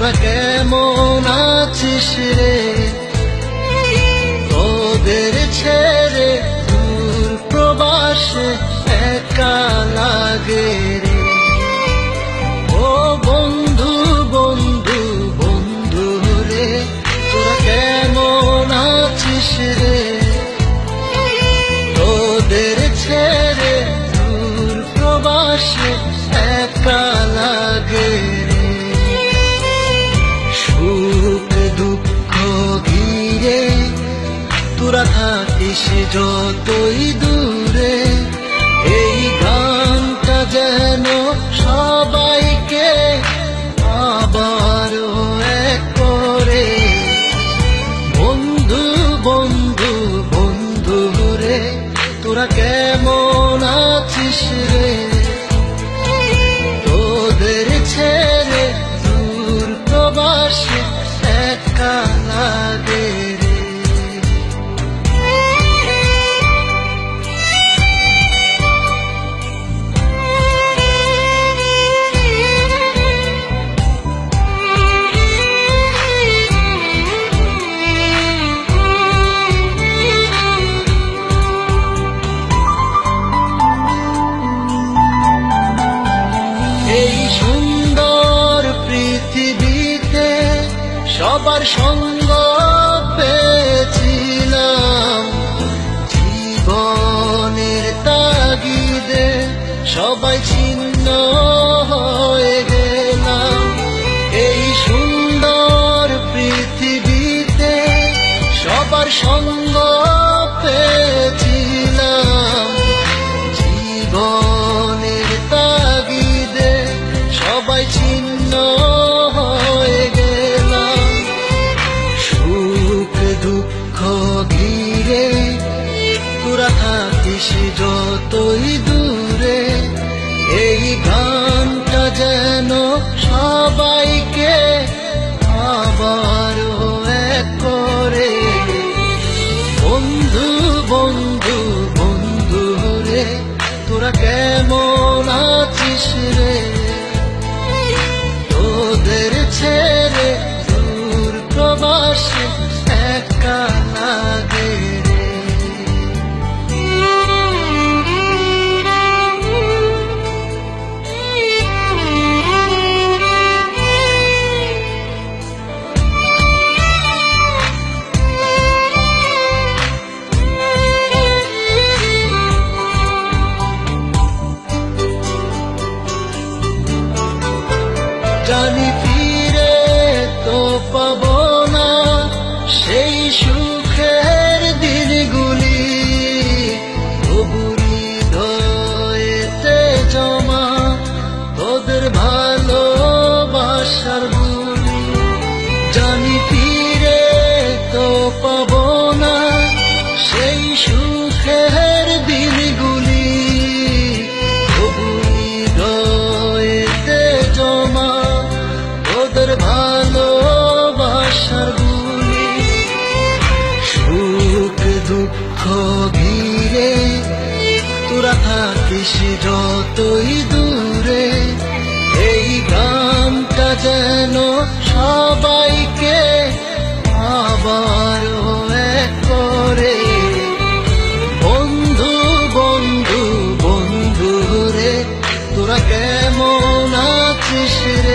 তোরা কেমন আছিস রে? তোদের ছেড়ে দূর প্রবাসে একা লাগে রে। ও বন্ধু বন্ধু বন্ধু রে, তোরা কেমন আছিস রে? তোদের ছেড়ে দূর প্রবাসে একা লাগে রে। সুখ দুঃখ ঘিরে তোরা থাকিস যতই দূরে, এই গানটা যেন সবাইকে আবারও এক করে। বন্ধু বন্ধু বন্ধু রে, তোরা কেমন আছিস রে? তোদের ছেড়ে দূর প্রবাসে একা লাগে রে। এই সুন্দর পৃথিবীতে সবার সঙ্গ পেয়েছিলাম, জীবনের তাগিদে সবাই ছিন্ন হয়ে গেলাম। এই সুন্দর পৃথিবীতে সবার সঙ্গ পেয়েছিলাম, জীবনের তাগিদে সবাই ছিন্ন হয়ে গেলাম। সুখ দুঃখ ঘিরে তোরা থাকিস যতই দূরে, এই গানটা যেন সবাইকে আবারও এক করে। বন্ধু বন্ধু বন্ধু রে, তোরা কেমন আছিস রে? তোদের ছেড়ে দূর প্রবাসে একা লাগে রে। জানি ফিরে তো পাবো না সেই সুখের দিনগুলি, তবু হৃদয়েতে জমা তোদের ভালোবাসার বুলি। জানি ফিরে তো পাবো না সেই সুখের দিনগুলি, তবু হৃদয়েতে জমা তোদের ভালোবাসার বুলি। সুখ দুঃখ ঘিরে তোরা থাকিস যতই দূরে, এই গানটা যেন সবাইকে আবারও এক করে। বন্ধু বন্ধু বন্ধু রে, তোরা কেমন আছিস রে?